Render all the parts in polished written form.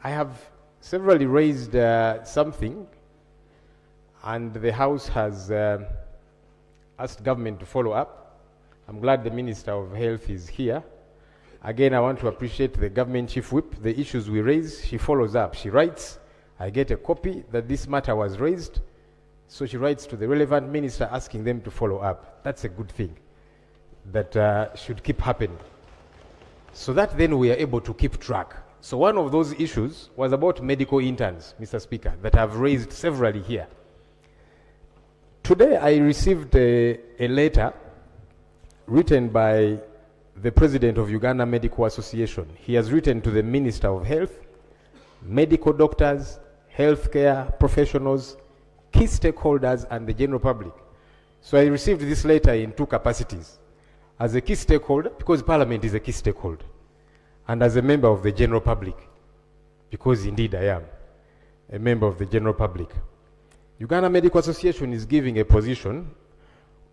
I have severally raised something, and the House has asked government to follow up. I'm glad the Minister of Health is here. Again, I want to appreciate the government chief whip. The issues we raise, she follows up. She writes, I get a copy that this matter was raised, so she writes to the relevant minister asking them to follow up. That's a good thing that should keep happening. So that then we are able to keep track. So one of those issues was about medical interns, Mr. Speaker, that I've raised severally here. Today I received a letter written by the President of Uganda Medical Association. He has written to the Minister of Health, medical doctors, healthcare professionals, key stakeholders, and the general public. So I received this letter in two capacities. As a key stakeholder, because Parliament is a key stakeholder, and as a member of the general public, because indeed I am a member of the general public. Uganda Medical Association is giving a position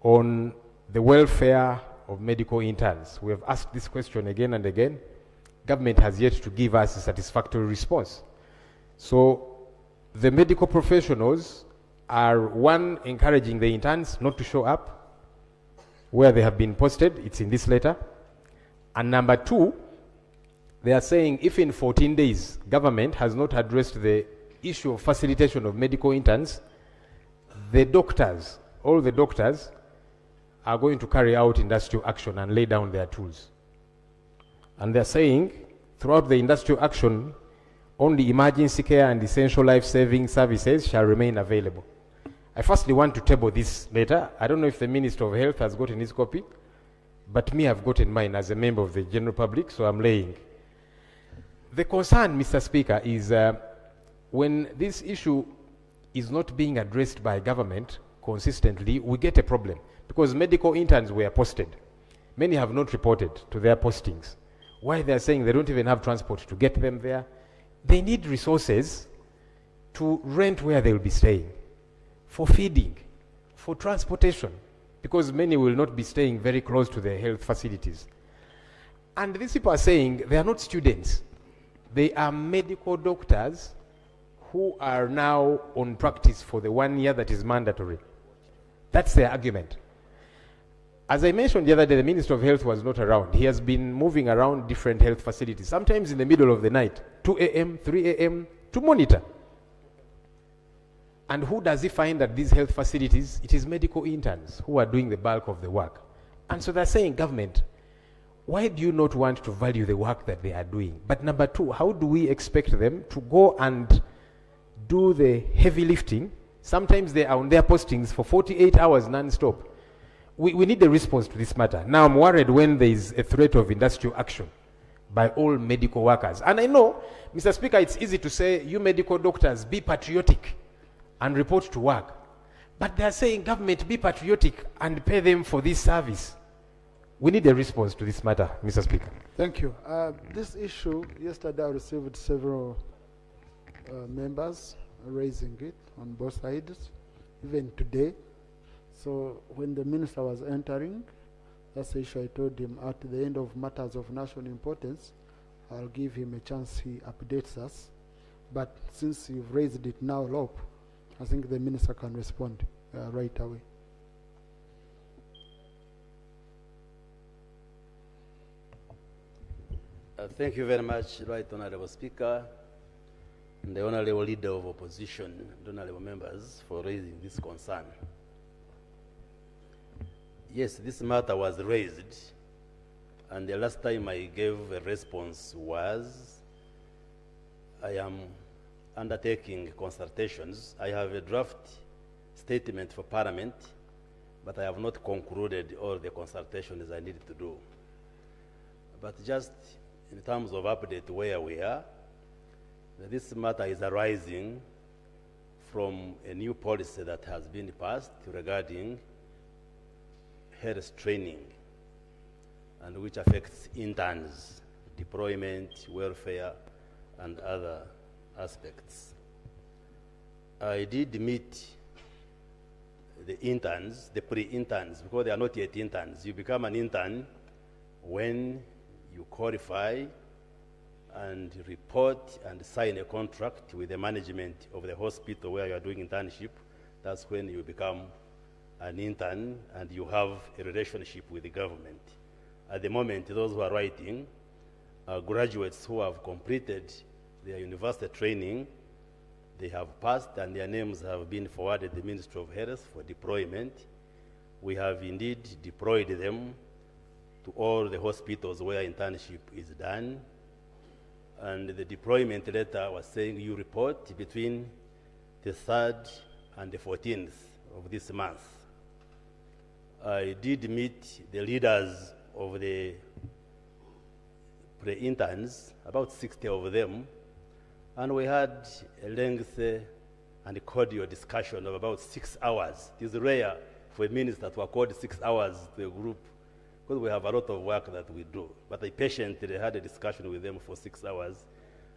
on the welfare of medical interns. We have asked this question again and again. Government has yet to give us a satisfactory response. So the medical professionals are, one, encouraging the interns not to show up where they have been posted. It's in this letter. And number two, they are saying if in 14 days government has not addressed the issue of facilitation of medical interns, the doctors, all the doctors, are going to carry out industrial action and lay down their tools. And they're saying throughout the industrial action, only emergency care and essential life-saving services shall remain available. I firstly want to table this letter. I don't know if the Minister of Health has gotten his copy, but me, I've gotten mine as a member of the general public, so I'm laying. The concern, Mr. Speaker, is when this issue is not being addressed by government consistently, we get a problem. Because medical interns were posted. Many have not reported to their postings. Why they're saying they don't even have transport to get them there. They need resources to rent where they'll be staying, for feeding, for transportation, because many will not be staying very close to their health facilities. And these people are saying they are not students. They are medical doctors who are now on practice for the 1 year that is mandatory. That's their argument. As I mentioned the other day, the Minister of Health was not around. He has been moving around different health facilities, sometimes in the middle of the night, 2 a.m., 3 a.m., to monitor. And who does he find at these health facilities? It is medical interns who are doing the bulk of the work. And so they're saying, government, why do you not want to value the work that they are doing? But number two, how do we expect them to go and do the heavy lifting? Sometimes they are on their postings for 48 hours non-stop. We need a response to this matter. Now I'm worried when there is a threat of industrial action by all medical workers. And I know, Mr. Speaker, it's easy to say, you medical doctors, be patriotic and report to work. But they're saying, government, be patriotic and pay them for this service. We need a response to this matter, Mr. Speaker. Thank you. This issue, yesterday I received several members raising it on both sides, even today. So when the minister was entering, that's the issue I told him at the end of matters of national importance, I'll give him a chance, he updates us. But since you've raised it now, LOP, I think the minister can respond right away. Thank you very much, Right Honourable Speaker, and the Honourable Leader of Opposition, the Honourable Members, for raising this concern. Yes, this matter was raised, and the last time I gave a response was, I am undertaking consultations. I have a draft statement for Parliament, but I have not concluded all the consultations I need to do. But just in terms of update where we are, this matter is arising from a new policy that has been passed regarding health training, and which affects interns, deployment, welfare, and other aspects. I did meet the interns, the pre-interns, because they are not yet interns. You become an intern when you qualify and report and sign a contract with the management of the hospital where you are doing internship. That's when you become an intern and you have a relationship with the government. At the moment, those who are writing are graduates who have completed their university training. They have passed and their names have been forwarded to the Ministry of Health for deployment. We have indeed deployed them to all the hospitals where internship is done. And the deployment letter was saying you report between the 3rd and the 14th of this month. I did meet the leaders of the pre-interns, about 60 of them, and we had a lengthy and cordial discussion of about 6 hours. It is rare for a minister to accord 6 hours to a group because we have a lot of work that we do. But I patiently had a discussion with them for 6 hours,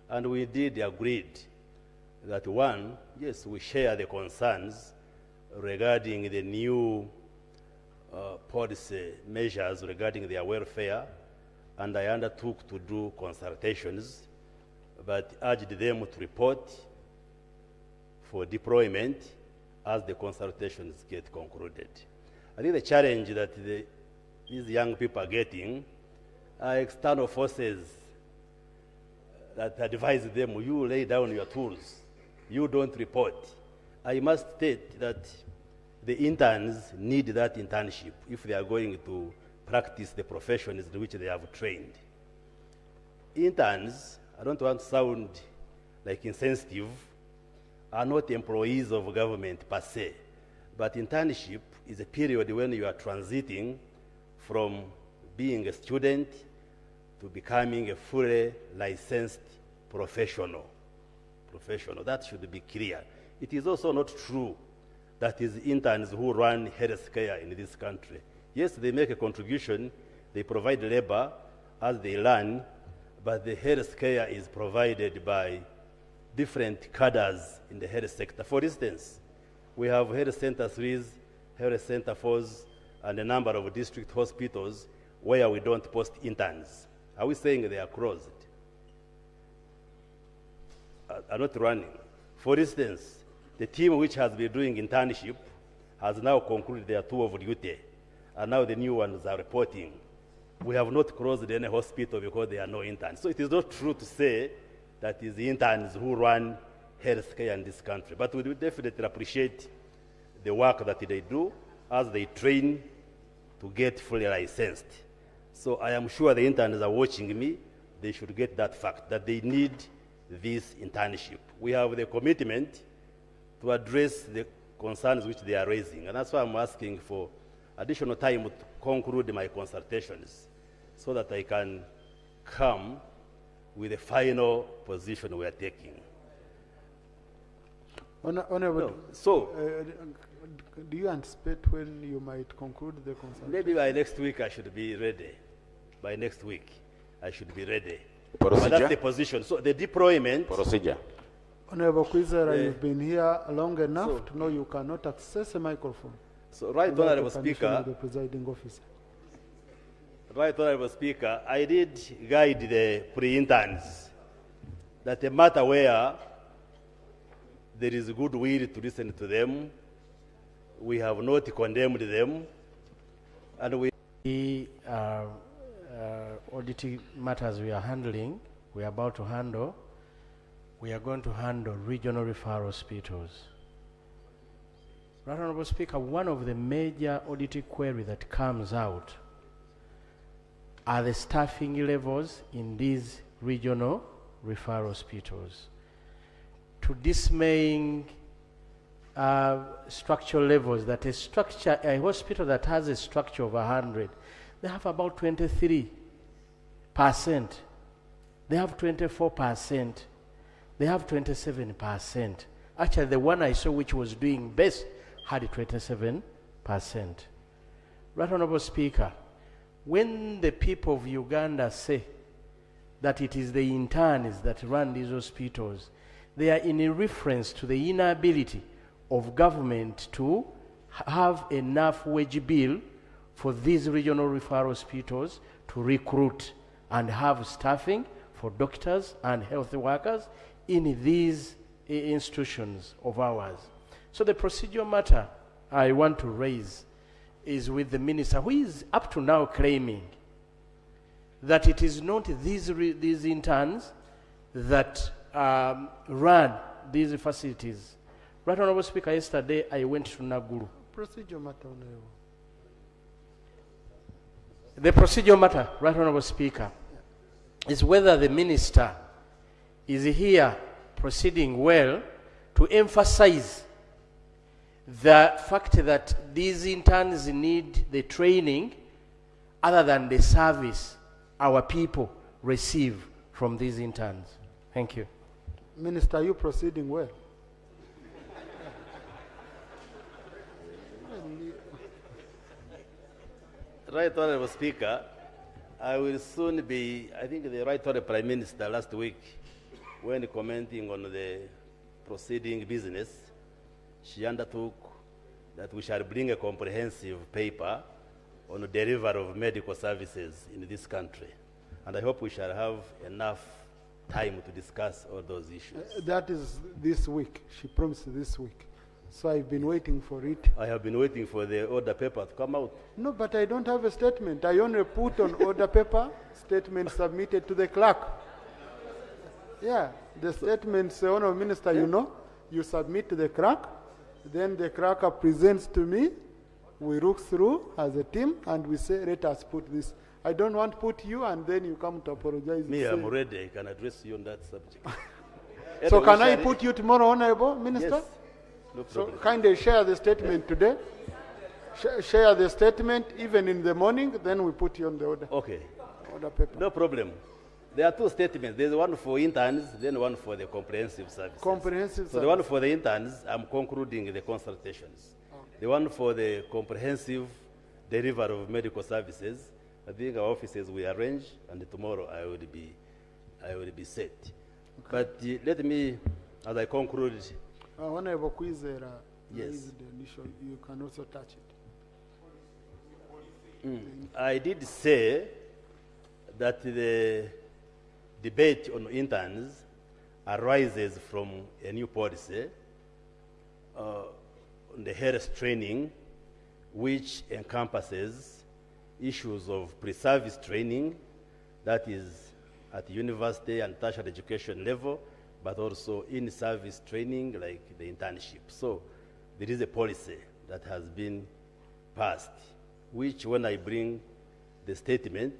and we did agreed that one, yes, we share the concerns regarding the new policy measures regarding their welfare, and I undertook to do consultations, but urged them to report for deployment as the consultations get concluded. I think the challenge that these young people are getting are external forces that advise them, you lay down your tools, you don't report. I must state that the interns need that internship if they are going to practice the professions in which they have trained. Interns, I don't want to sound like insensitive, are not employees of government per se, but internship is a period when you are transiting from being a student to becoming a fully licensed professional. That should be clear. It is also not true that is interns who run healthcare in this country. Yes, they make a contribution, they provide labor as they learn, but the healthcare is provided by different cadres in the health sector. For instance, we have health center 3s, health center 4s, and a number of district hospitals where we don't post interns. Are we saying they are closed? Are not running. For instance, the team which has been doing internship has now concluded their tour of duty, and now the new ones are reporting. We have not closed any hospital because there are no interns. So it is not true to say that it is the interns who run healthcare in this country. But we do definitely appreciate the work that they do as they train to get fully licensed. So I am sure the interns are watching me. They should get that fact, that they need this internship. We have the commitment to address the concerns which they are raising. And that's why I'm asking for additional time to conclude my consultations so that I can come with the final position we are taking. Honorable, No. So, do you anticipate when you might conclude the consultation? maybe by next week I should be ready. By next week I should be ready. Procedure? But that's the position. So the deployment, Procedure. Honorable Kwizera, Eh, you've been here long enough so- to know you cannot access a microphone. so right without Honorable the permission Speaker, of the presiding officer. Right Honorable Speaker, I did guide the pre-interns that a matter where there is goodwill to listen to them, we have not condemned them, and we The auditing matters we are handling, we are about to handle, we are going to handle regional referral hospitals. Right Honorable Speaker, one of the major auditing queries that comes out are the staffing levels in these regional referral hospitals. To dismaying structural levels, that a hospital that has a structure of 100, they have about 23%. They have 24%. They have 27%. Actually, the one I saw which was doing best had 27%. Right Honorable Speaker, when the people of Uganda say that it is the interns that run these hospitals, they are in a reference to the inability of government to have enough wage bill for these regional referral hospitals to recruit and have staffing for doctors and health workers in these institutions of ours. So the procedural matter I want to raise is with the minister, who is up to now claiming that it is not these interns that run these facilities. Right, Honorable Speaker, yesterday I went to Naguru. Procedure matter. The procedural matter, Right, Honorable Speaker, is whether the minister is here proceeding well to emphasize the fact that these interns need the training other than the service our people receive from these interns. Thank you. Minister, are you proceeding well? Right Honorable Speaker, I will soon be, I think the Right Honorable Prime Minister last week, when commenting on the proceeding business, she undertook that we shall bring a comprehensive paper on the delivery of medical services in this country. And I hope we shall have enough time to discuss all those issues. That is this week. She promised this week. So I've been waiting for it. I have been waiting for the order paper to come out. No, but I don't have a statement. I only put on order paper, statement submitted to the clerk. Yeah, the statements, Honourable Minister, you know, you submit to the clerk, then the clerk presents to me, we look through as a team, and we say, let us put this. I don't want to put you, and then you come to apologize. Me, I'm ready. I can address you on that subject. So can I put you tomorrow, Honourable Minister? Yes. No problem. So kindly share the statement today. Share the statement even in the morning, then we put you on the order. Okay. Order paper. No problem. There are two statements. There's one for interns, then one for the comprehensive services. Comprehensive So the one for the interns, I'm concluding the consultations. Okay. The one for the comprehensive delivery of medical services, I think our offices will arrange, and tomorrow I will be set. Okay. But let me, as I conclude. Honorable Kwizera, yes. The initial, you can also touch it. I did say that the debate on interns arises from a new policy on the health training, which encompasses issues of pre-service training, that is at university and tertiary education level, but also in-service training like the internship. So there is a policy that has been passed, which when I bring the statement,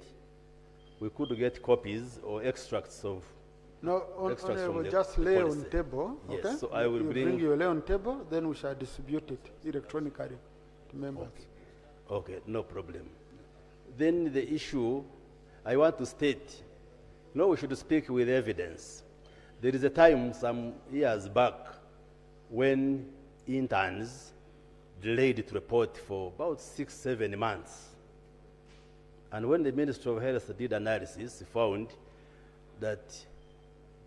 we could get copies or extracts of. No, Honorable, just lay policy on table. Yes, okay? so I will bring you lay on table, then we shall distribute it electronically to members. Okay, no problem. Then the issue, I want to state, no, we should speak with evidence. There is a time some years back when interns delayed to report for about 6-7 months. And when the Ministry of Health did analysis, found that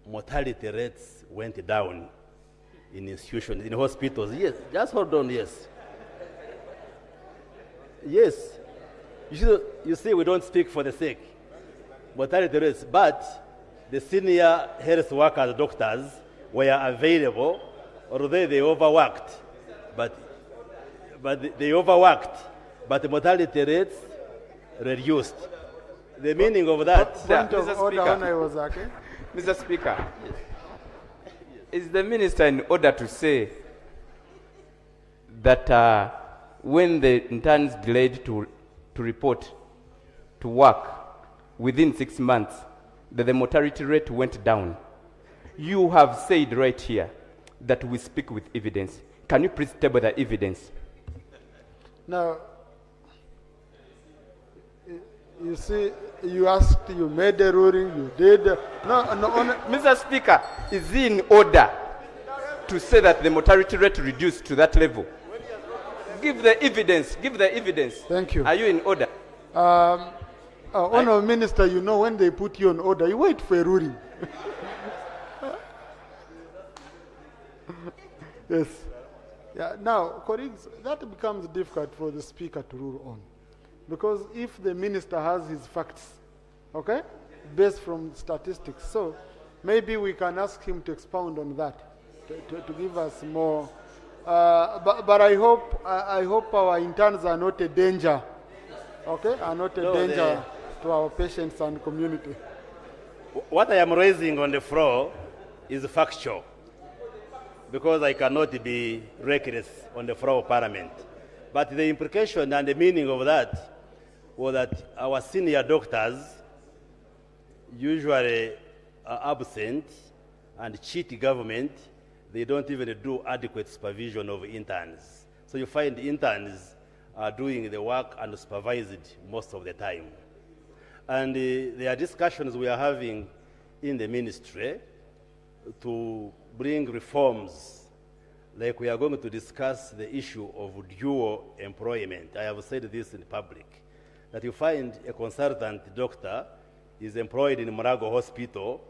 mortality rates went down in institutions, in hospitals. Yes, just hold on, yes. Yes, you see, we don't speak for the sake. Mortality rates, but the senior health workers, doctors, were available, although they overworked, but the mortality rates reduced. The meaning of that. Point of order, Honorable Zzaake. Mr. Speaker, is the minister in order to say that when the interns delayed to report to work within 6 months, that the mortality rate went down? You have said right here that we speak with evidence. Can you please table the evidence? Now, you see, you asked, you made a ruling, you did. Mr. Speaker, is he in order to say that the mortality rate reduced to that level? Give the evidence. Give the evidence. Thank you. Are you in order? Honourable Minister, you know when they put you on order, you wait for a ruling. Yes. Yeah. Now, colleagues, that becomes difficult for the Speaker to rule on. Because if the Minister has his facts, okay, based from statistics. So maybe we can ask him to expound on that, to give us more. But I hope our interns are not a danger, okay? Are not a danger to our patients and community. What I am raising on the floor is factual, because I cannot be reckless on the floor of Parliament. But the implication and the meaning of that was that our senior doctors usually are absent and cheat government. They don't even do adequate supervision of interns. So you find interns are doing the work and supervised most of the time. And there are discussions we are having in the ministry to bring reforms. Like we are going to discuss the issue of dual employment. I have said this in public, that you find a consultant doctor is employed in Murago Hospital,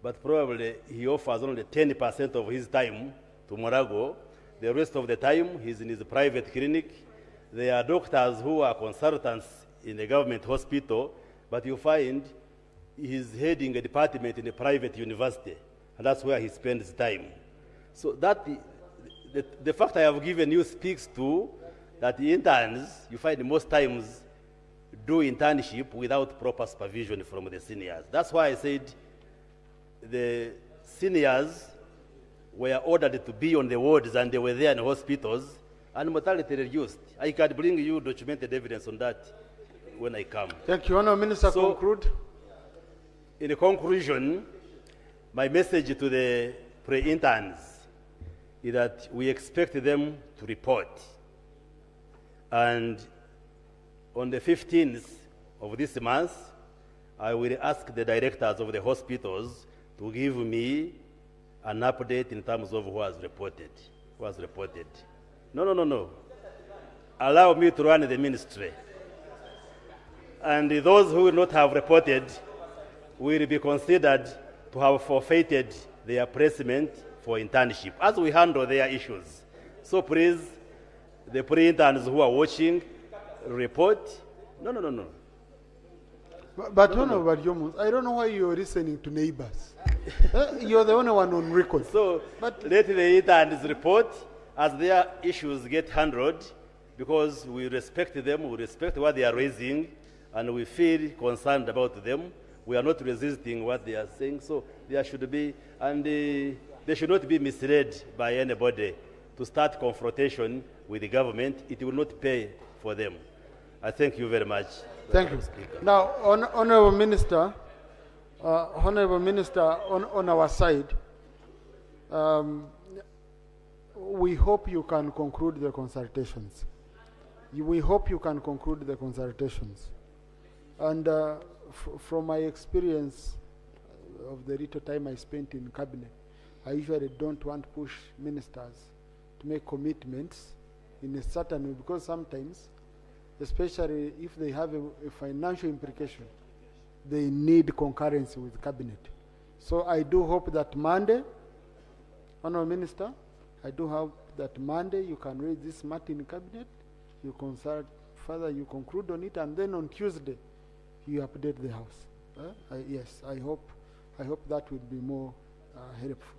but probably he offers only 10% of his time to Murago. The rest of the time, he's in his private clinic. There are doctors who are consultants in the government hospital, but you find he's heading a department in a private university, and that's where he spends time. So that the fact I have given you speaks to that the interns, you find most times, do internship without proper supervision from the seniors. That's why I said the seniors were ordered to be on the wards and they were there in hospitals, and mortality reduced. I can bring you documented evidence on that when I come. Thank you. Honourable Minister, conclude. In conclusion, my message to the pre-interns is that we expect them to report. And on the 15th of this month, I will ask the directors of the hospitals to give me an update in terms of who has reported. No. Allow me to run the ministry. And those who will not have reported will be considered to have forfeited their placement for internship, as we handle their issues. So please, the pre-interns who are watching, report. No. But baryomunsi, I don't know why you're listening to neighbors. You're the only one on record. So let the interns report as their issues get handled, because we respect them, we respect what they are raising, and we feel concerned about them. We are not resisting what they are saying, so there should be, and they should not be misled by anybody to start confrontation with the government. It will not pay for them. I thank you very much. Thank you. Now, Honourable Minister, on our side, we hope you can conclude the consultations. We hope you can conclude the consultations. And from my experience of the little time I spent in cabinet, I usually don't want to push ministers to make commitments in a certain way, because sometimes, especially if they have a financial implication, they need concurrency with cabinet. So I do hope that Monday, Honourable Minister, I do hope that Monday you can raise this matter in cabinet, you consult further, you conclude on it, and then on Tuesday you update the House. Yes, I hope that will be more helpful.